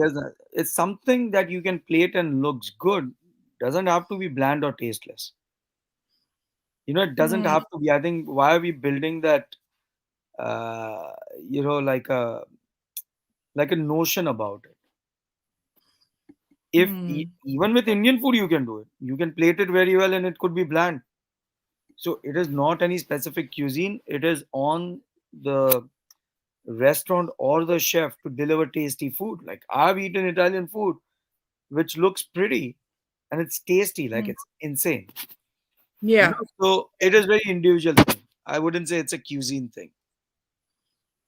It's something that you can plate and looks good. Doesn't have to be bland or tasteless. It doesn't Hmm, have to be. I think why are we building that? Uh, like a notion about it. If hmm, even with Indian food, you can do it. You can plate it very well, and it could be bland. So it is not any specific cuisine. It is on the restaurant or the chef to deliver tasty food. Like I've eaten Italian food, which looks pretty and it's tasty. Like hmm. it's insane. Yeah. So it is very individual thing. I wouldn't say it's a cuisine thing.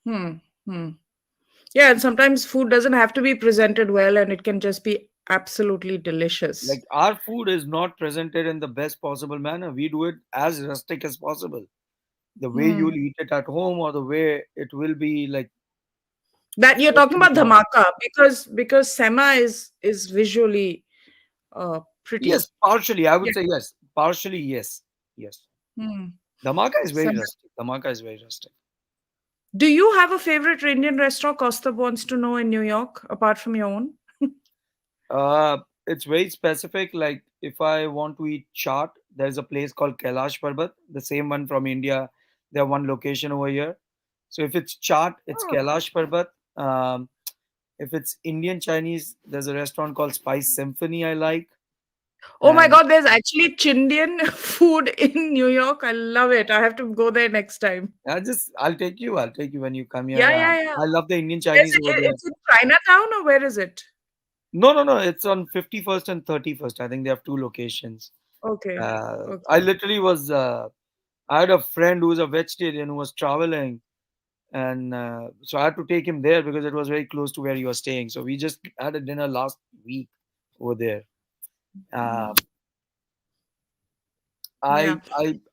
Hmm, hmm. Yeah, and sometimes food doesn't have to be presented well, and it can just be absolutely delicious. Like our food is not presented in the best possible manner. We do it as rustic as possible. The way Hmm. you'll eat it at home or the way it will be like That you're served talking to the about table. dhamaka, because sema is visually pretty. Yes, partially. I Yeah. would say yes. Partially, yes. Yes. Hmm. Dhamaka is very Sema. rustic. Dhamaka is very rustic. Do you have a favorite Indian restaurant Costa wants to know in New York, apart from your own? It's very specific. Like if I want to eat chaat, there's a place called Kailash Parbat, the same one from India. They have one location over here. So if it's chaat, it's Oh. Kailash Parbat. If it's Indian Chinese, there's a restaurant called Spice Symphony I like. Oh my And God, there's actually Chindian food in New York. I love it. I have to go there next time. I'll take you. I'll take you when you come here. Yeah, yeah, yeah. I love the Indian Where's Chinese it? over there. It's in Chinatown, or where is it? No, no, no. It's on 51st and 31st. I think they have two locations. Okay. I Okay. literally was. I had a friend who was a vegetarian who was traveling, and so I had to take him there because it was very close to where he was staying. So we just had a dinner last week over there. Um, Yeah.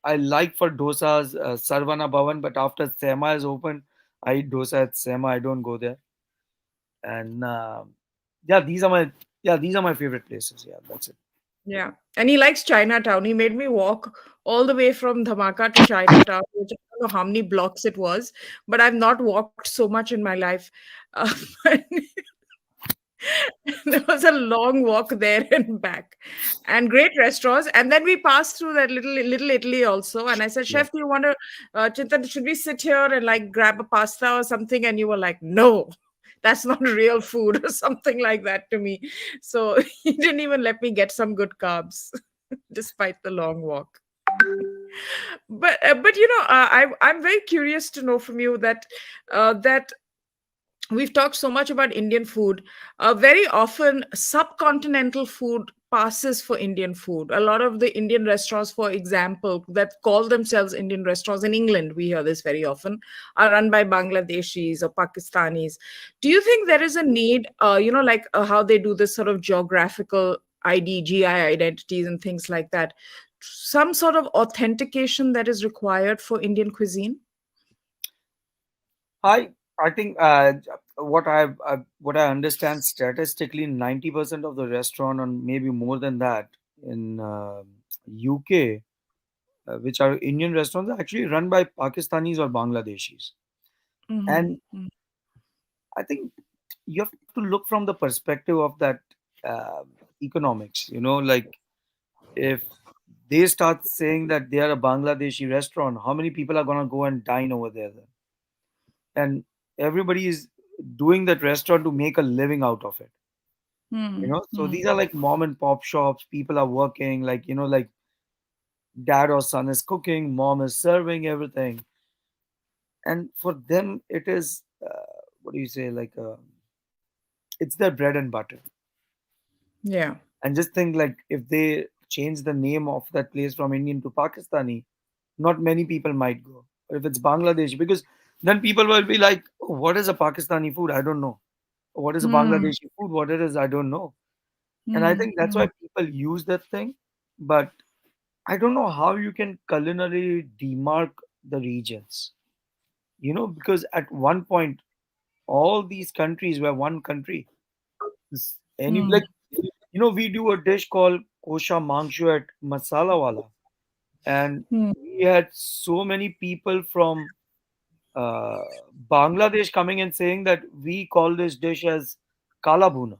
I like for dosas Sarvana Bhavan, but after Sema is open, I eat dosa at Sema. I don't go there. And yeah, these are my favorite places. Yeah, that's it. Yeah. And he likes Chinatown. He made me walk all the way from Dhamaka to Chinatown, which I don't know how many blocks it was, but I've not walked so much in my life. Uh, there was a long walk there and back, and great restaurants. And then we passed through that little Italy also. And I said, Yeah. Chef, do you want to, Chintan, should we sit here and like grab a pasta or something? And you were like, no, that's not real food, or something like that to me. So he didn't even let me get some good carbs, despite the long walk. But I'm very curious to know from you that we've talked so much about Indian food. Very often, subcontinental food passes for Indian food. A lot of the Indian restaurants, for example, that call themselves Indian restaurants in England, we hear this very often, are run by Bangladeshis or Pakistanis. Do you think there is a need, like how they do this sort of geographical ID, GI identities and things like that, some sort of authentication that is required for Indian cuisine? I think what I understand statistically, 90% of the restaurant, or maybe more than that, in UK, which are Indian restaurants, are actually run by Pakistanis or Bangladeshis. Mm-hmm. And I think you have to look from the perspective of that uh, economics. Like, if they start saying that they are a Bangladeshi restaurant, how many people are gonna go and dine over there then? And everybody is doing that restaurant to make a living out of it. So Mm-hmm. these are like mom and pop shops. People are working, like, like dad or son is cooking, mom is serving everything, and for them it is what do you say, like, it's their bread and butter. Yeah. And just think, like, if they change the name of that place from Indian to Pakistani, not many people might go. Or if it's Bangladesh, because then people will be like, oh, what is a Pakistani food? I don't know. What is a Mm-hmm. Bangladeshi food? What it is, I don't know. And I think that's why people use that thing. But I don't know how you can culinarily demark the regions. Because at one point, all these countries were one country. Any, Mm-hmm. like, we do a dish called kosha mangshu at Masala Wala, and we had so many people from uh, Bangladesh coming and saying that we call this dish as kala bhuna.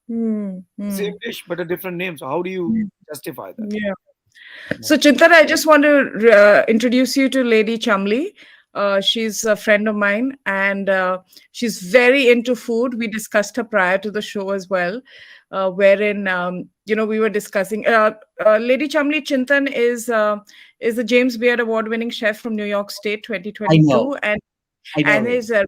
The same Mm-hmm. dish but a different name. So how do you justify that? Yeah. No. So, Chintan, I just want to introduce you to Lady Chamli. She's a friend of mine, and she's very into food. We discussed her prior to the show as well, wherein we were discussing. Lady Chamli, Chintan is the James Beard Award-winning chef from New York State, I know. 2022, I know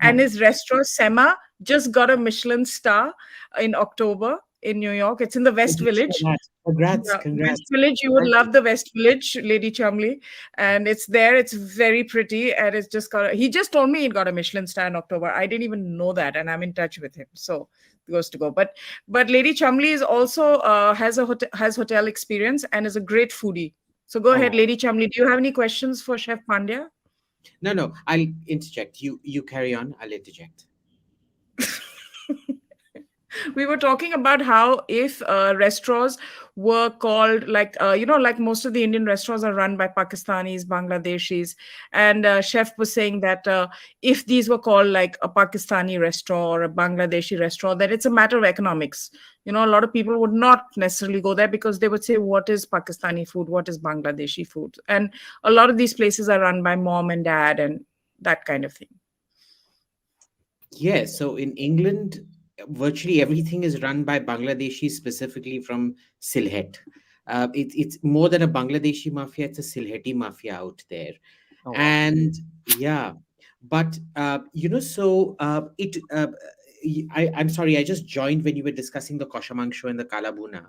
and it. his restaurant Sema just got a Michelin star in October in New York. It's in the West Congrats for Village. that. Congrats. Yeah, West Congrats. Village, you would Thank you. love the West Village, Lady Chamli. And it's there, it's very pretty. And it's just he just told me he got a Michelin star in October. I didn't even know that. And I'm in touch with him. So it goes to go. But Lady Chamli is also has hotel experience and is a great foodie. So go ahead, Oh Lady Chamli. Do you have any questions for Chef Pandya? no, no. I'll interject. You carry on. I'll interject. We were talking about how if restaurants were called like like most of the Indian restaurants are run by Pakistanis, Bangladeshis, and chef was saying that if these were called like a Pakistani restaurant or a Bangladeshi restaurant, then it's a matter of economics. A lot of people would not necessarily go there because they would say, what is Pakistani food, what is Bangladeshi food? And a lot of these places are run by mom and dad and that kind of thing. Yes. So in England, virtually everything is run by Bangladeshis, specifically from Sylhet. It's more than a Bangladeshi mafia; it's a Sylheti mafia out there. Oh, wow. And yeah, but so I'm sorry, I just joined when you were discussing the koshamangsho and the kalabuna.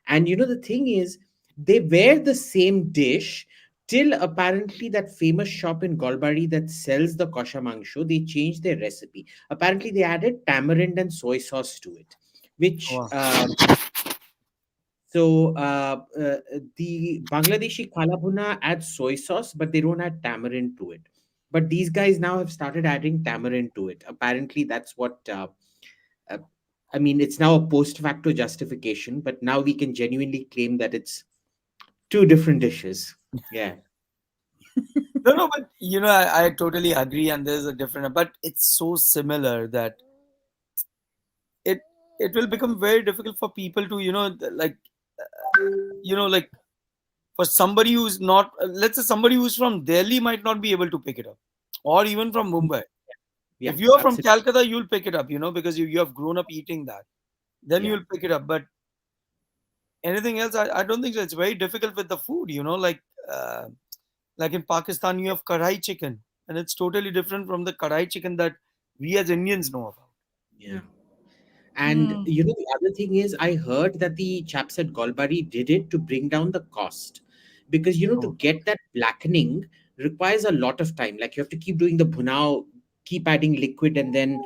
And the thing is, they were the same dish till apparently that famous shop in Golbari that sells the kosha mangsho, they changed their recipe. Apparently, they added tamarind and soy sauce to it, which Wow. the Bangladeshi kalabuna adds soy sauce, but they don't add tamarind to it. But these guys now have started adding tamarind to it. Apparently, that's what. Uh, I mean, it's now a post facto justification, but now we can genuinely claim that it's two different dishes. Yeah. No, no, but I totally agree, and there's a different, but it's so similar that it it will become very difficult for people to like like, for somebody who's not, let's say somebody who's from Delhi might not be able to pick it up, or even from Mumbai. Yeah, If you are from absolutely. Calcutta, you'll pick it up, because you have grown up eating that, then Yeah. you'll pick it up. But anything else, I don't think so. It's very difficult with the food, uh, like in Pakistan you have kadhai chicken, and it's totally different from the kadhai chicken that we as Indians know about. Yeah. And Hmm. the other thing is, I heard that the chaps at Golbari did it to bring down the cost, because to Oh, get that blackening requires a lot of time. Like, you have to keep doing the bhunao, keep adding liquid, and then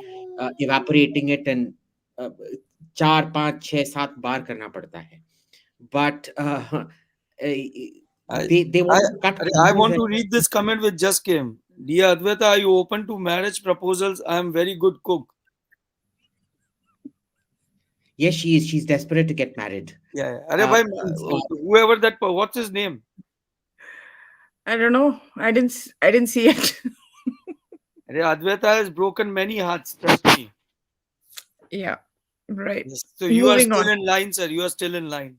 evaporating it, and uh, 4 5 6 7 बार करना पड़ता है. But I, they I, want to cut I corners. want to read this comment which just came. Dear Advaita, are you open to marriage proposals? I am very good cook. Yes, she is. She's desperate to get married. Yeah, yeah. Arey bhai, Please, whoever that, what's his name? I don't know. I didn't see it. Arey Advaita has broken many hearts, trust me. Yeah. Right. Yes. So you are Moving still on. in line, sir. You are still in line.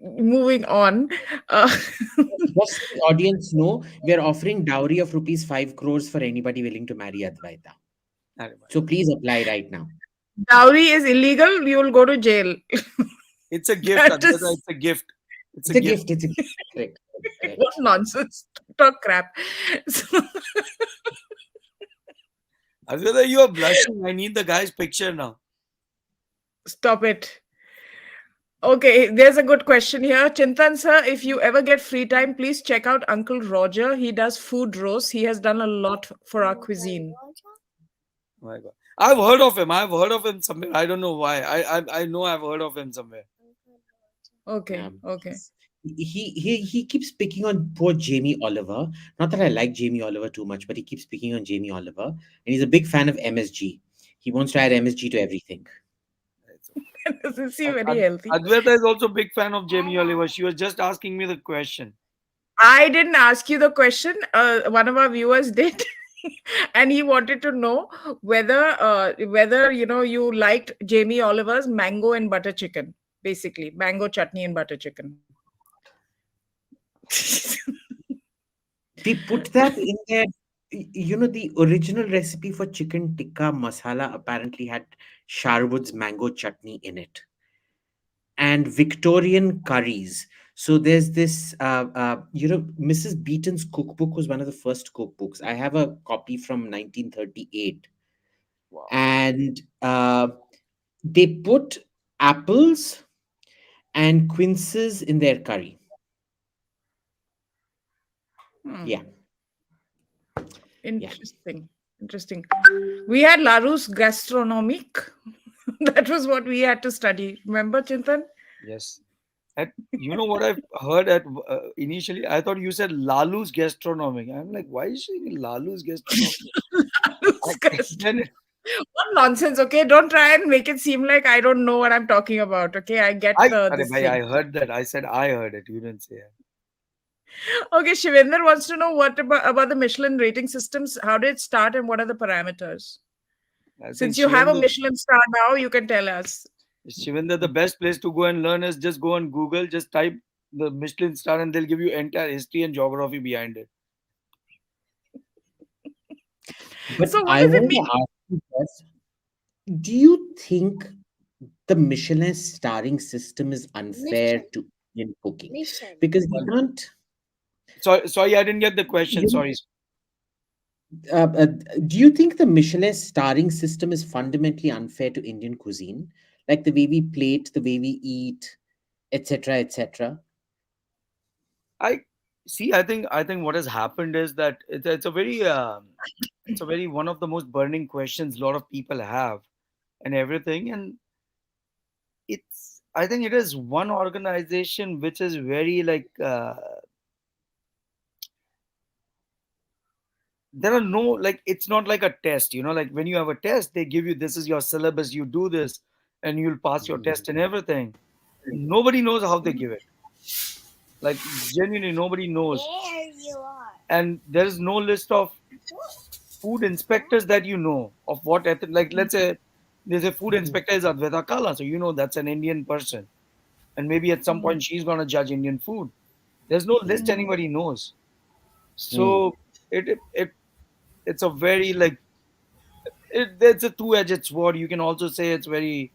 Moving on. Uh, just so the audience know, we are offering dowry of rupees 5 crores for anybody willing to marry Advaita. Arey bhai. So please apply right now. dowry is illegal. You will go to jail. It's a gift, That Advaita. is It's a gift. It's a It's a gift. gift. It's a gift. Correct. Correct. what nonsense. Talk crap. So, Advaita, you are blushing. I need the guy's picture now. stop it. Okay, there's a good question here. Chintan sir, if you ever get free time, please check out Uncle Roger. He does food roast. He has done a lot for our cuisine. Oh my God. I've heard of him. I've heard of him somewhere. I don't know why. I know I've heard of him somewhere. Okay, Um, okay. he keeps picking on poor Jamie Oliver. Not that I like Jamie Oliver too much, but he keeps picking on Jamie Oliver, and he's a big fan of MSG. He wants to add MSG to everything. It's okay. Doesn't seem very healthy. Advaita is also a big fan of Jamie Oliver. She was just asking me the question. I didn't ask you the question. One of our viewers did, and he wanted to know whether you liked Jamie Oliver's mango and butter chicken, basically mango chutney and butter chicken. They put that in there. The original recipe for chicken tikka masala apparently had Sharwood's mango chutney in it, and Victorian curries. So there's this, Mrs. Beaton's cookbook was one of the first cookbooks. I have a copy from 1938, Wow. and they put apples and quinces in their curry. Hmm. Yeah. Interesting. Interesting. We had Larousse gastronomique. That was what we had to study. Remember, Chintan? Yes. You know what I've heard at initially? I thought you said Lalu's gastronomic. I'm like, why is she Lalu's gastronomic? Larousse Then gastronomique. What nonsense, okay? Don't try and make it seem like I don't know what I'm talking about, okay? I get Arey this bhai, I thing. heard that. I said I heard it. You didn't say it. Okay, Shivender wants to know what about the Michelin rating systems. How did it start and what are the parameters? I think Since you have a Shivendra, Michelin star now, you can tell us. Shivendra, the best place to go and learn is just go on Google, just type the Michelin star, and they'll give you entire history and geography behind it. But So, what I does it want to mean? ask you this. Do you think the Michelin starring system is unfair Michelin. to Indian cooking? Michelin. Because they can't. Sorry, I didn't get the question. You know, Sorry. do you think the Michelin starring system is fundamentally unfair to Indian cuisine? Like the way we plate, the way we eat, etc., etc. I see. I think what has happened is that it's a very one of the most burning questions a lot of people have and everything, and it's I think it is one organization which is very like there are no like it's not like a test, like when you have a test they give you this is your syllabus, you do this and you'll pass your test and everything. Nobody knows how they give it, like genuinely nobody knows. There you are. And there is no list of food inspectors that of what like let's say there's a food inspector is Advaita Kala, so that's an Indian person, and maybe at some point she's going to judge Indian food. There's no list anybody knows. So it it's a very like it's a two-edged sword. You can also say it's very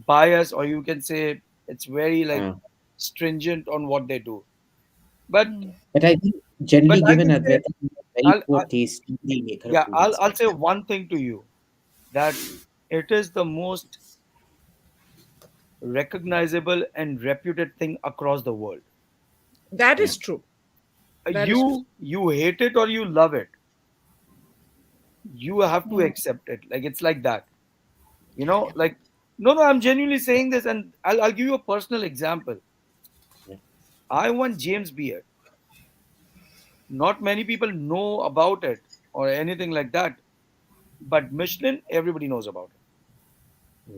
biased, or you can say it's very like stringent on what they do. But But I think but generally I given can say Advaita is a very I'll, poor I'll taste, they make her a yeah food I'll say inspector. one thing to you, that it is the most recognizable and reputed thing across the world. That Yeah. is true. That is true. You hate it or you love it, you have to Mm. accept it. Like it's like that. Like, no, I'm genuinely saying this, and I'll give you a personal example. Yeah. I won James Beard. Not many people know about it or anything like that, but Michelin, everybody knows about it.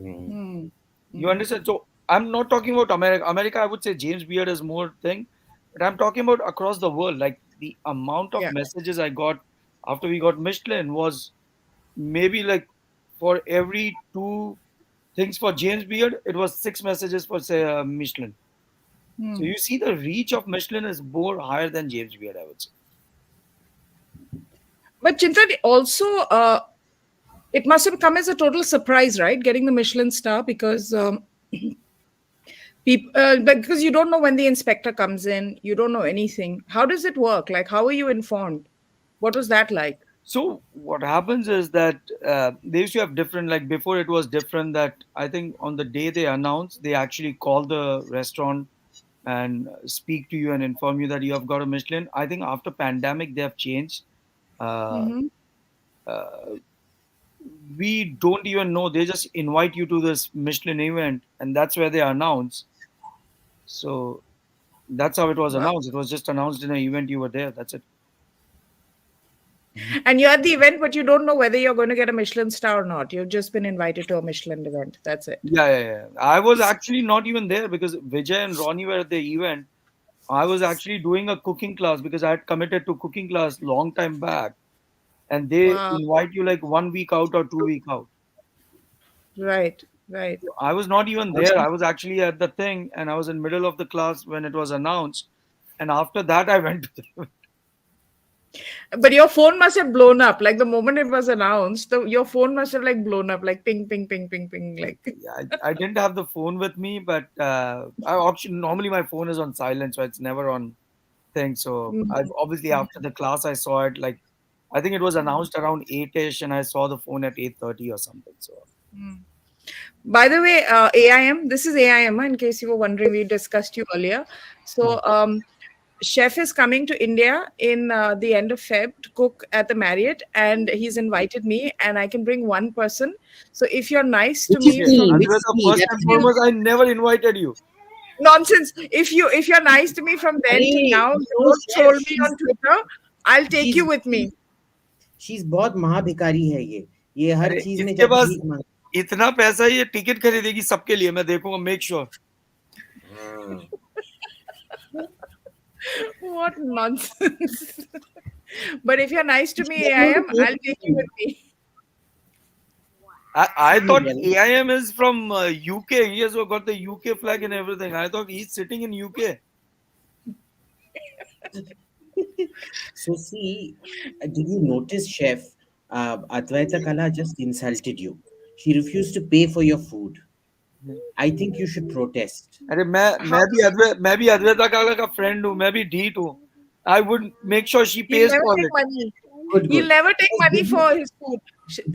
Mm. Mm. You Mhm. understand? So I'm not talking about America. America, I would say James Beard is more thing, but I'm talking about across the world. Like the amount of Yeah. messages I got after we got Michelin was maybe like for every two things for James Beard, it was six messages for say Michelin. So Mm. you see, the reach of Michelin is more higher than James Beard, I would say. But Chintan, also, it must have come as a total surprise, right? Getting the Michelin star because people, because you don't know when the inspector comes in, you don't know anything. How does it work? Like, how are you informed? What was that like? So what happens is that they used to have different, like before it was different, that I think on the day they announce, they actually call the restaurant and speak to you and inform you that you have got a Michelin. I think after pandemic they have changed. Uh, Hmm. uh, we don't even know. They just invite you to this Michelin event, and that's where they announce. So that's how it was Wow. announced. It was just announced in an event. You were there. That's it. And you're at the event, but you don't know whether you're going to get a Michelin star or not. You've just been invited to a Michelin event. That's it. Yeah, yeah, yeah. I was actually not even there because Vijay and Ronnie were at the event. I was actually doing a cooking class because I had committed to cooking class long time back, and they Wow. invite you like 1 week out or 2 week out. Right. Right. I was not even there. I was actually at the thing, and I was in middle of the class when it was announced, and after that I went to the. But your phone must have blown up. Like the moment it was announced, your phone must have like blown up, like ping, ping, ping, ping, ping. Like, Yeah, I didn't have the phone with me, but I actually normally my phone is on silent, so it's never on thing. So I Mhm. obviously after the class I saw it, like I think it was announced around 8ish, and I saw the phone at 8:30 or something. So By the way, AIM, this is AIM, in case you were wondering, we discussed you earlier. Mm. So, Chef is coming to India in the end of Feb to cook at the Marriott, and he's invited me, and I can bring one person. So, if you're nice to Which is me okay, from me? Which is Adwaita, me? first That's and me. foremost, I never invited you. nonsense, if you're nice to me from then till अरे now, you no, don't chef. troll me on Twitter, I'll take She's you with me. she's बहुत महाभिकारी है ये हर अरे चीज में इसके जब पास भीख मांग इतना पैसा, ये टिकट खरीदेगी सबके लिए, मैं देखूंगा, मेक श्योर. हाँ. What nonsense. But if you're nice to me, She's going to AIM, pay I'll for take you you. with me. I You're thought welcome. AIM is from UK. He has got the UK flag and everything. I thought he's sitting in UK. So see, did you notice, chef? Advaita Kala just insulted you. She refused to pay for your food. I think you should protest. अरे मैं How? भी अद्वैता काका का friend हूँ, मैं भी ढीठ हूँ. I would make sure she He'll pays never for take it. money. Good, He'll good. never take Because money business, for his food.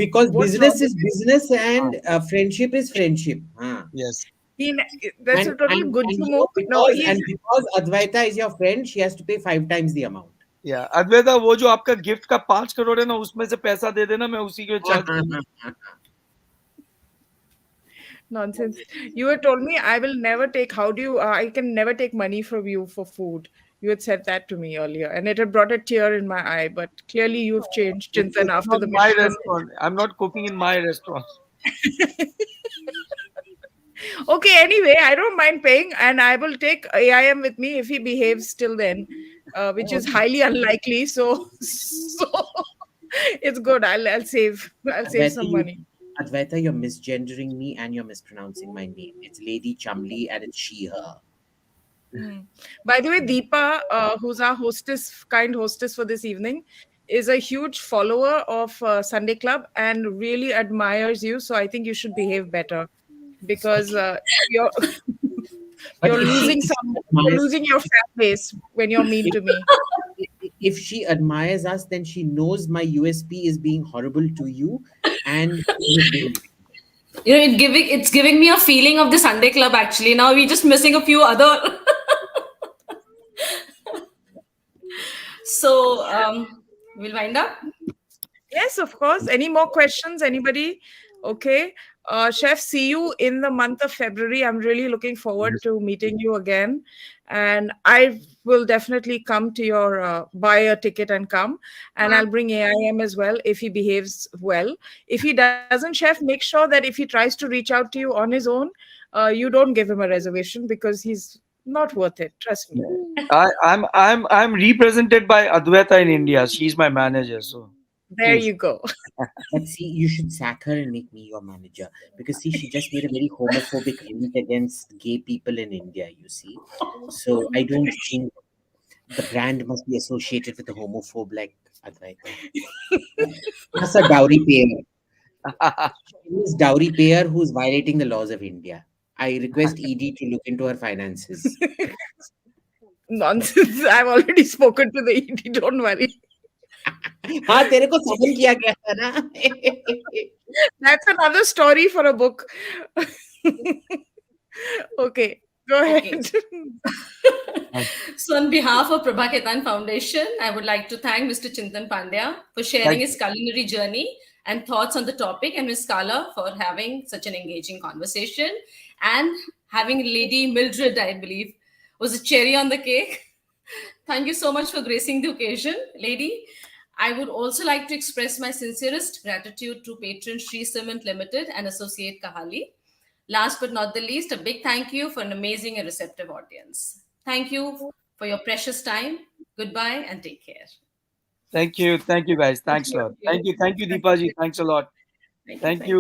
because What's wrong business with is him? business Ah, and friendship is friendship. Huh? yes. That's a total good And to you move. know, No, because Advaita is your friend, she has to pay 5 times the amount. Yeah. Advaita, वो जो आपका gift का 5 करोड़ है ना, उसमें से पैसा दे देना, मैं उसी के चार्ज करूंगा. nonsense. You had told me I will never take. How do you? I can never take money from you for food. You had said that to me earlier, and it had brought a tear in my eye. But clearly, you've changed, Chintan, It's after not the my Michelin. restaurant. I'm not cooking in my restaurant. Okay, anyway, I don't mind paying, and I will take AIM with me if he behaves till then, which is highly unlikely. So, so it's good. I'll save Advaita, some money. You're misgendering me and you're mispronouncing my name. It's Lady Chamli and it's she, her. Mm. By the way, Deepa, who's our hostess, kind hostess for this evening, is a huge follower of Sunday Club and really admires you. So I think you should behave better because you're But you're losing you're losing your fan base when you're mean if, to me. if she admires us, then she knows my USP is being horrible to you and misbehaving. It's giving me a feeling of the Sunday Club actually. Now we're just missing a few other. So we'll wind up. Yes, of course. Any more questions? Anybody? Okay. Chef, see you in the month of February. I'm really looking forward to meeting you again. And I will definitely come to your buy a ticket and come. And I'll bring AIM as well if he behaves well. If he doesn't, Chef, make sure that if he tries to reach out to you on his own, you don't give him a reservation because he's not worth it. Trust me. I'm represented by Adwaita in India. She's my manager. So There you go. But see, you should sack her and make me your manager. Because see, she just made a very homophobic rant against gay people in India, you see. So I don't think the brand must be associated with a homophobe like Advaita. Plus a dowry payer. She is dowry payer who's violating the laws of India. I request ED to look into her finances. Nonsense. I've already spoken to the ED. Don't worry. हाँ तेरे को समन किया गया था ना That's another story for a book. Okay, go Okay. ahead. So, on behalf of Prabha Ketan Foundation, I would like to thank Mr. Chintan Pandya for sharing Thank his culinary journey and thoughts on the topic, and Ms. Kala for having such an engaging conversation, and having Lady Mildred, I believe, was a cherry on the cake. Thank you so much for gracing the occasion, lady. I would also like to express my sincerest gratitude to patron Sri Cement Limited and associate Kahali. Last but not the least, a big thank you for an amazing and receptive audience. Thank you for your precious time. Goodbye and take care. you, guys. Thank you a lot. Thank you, Deepaji. Thanks a lot. Thank you. Thank you.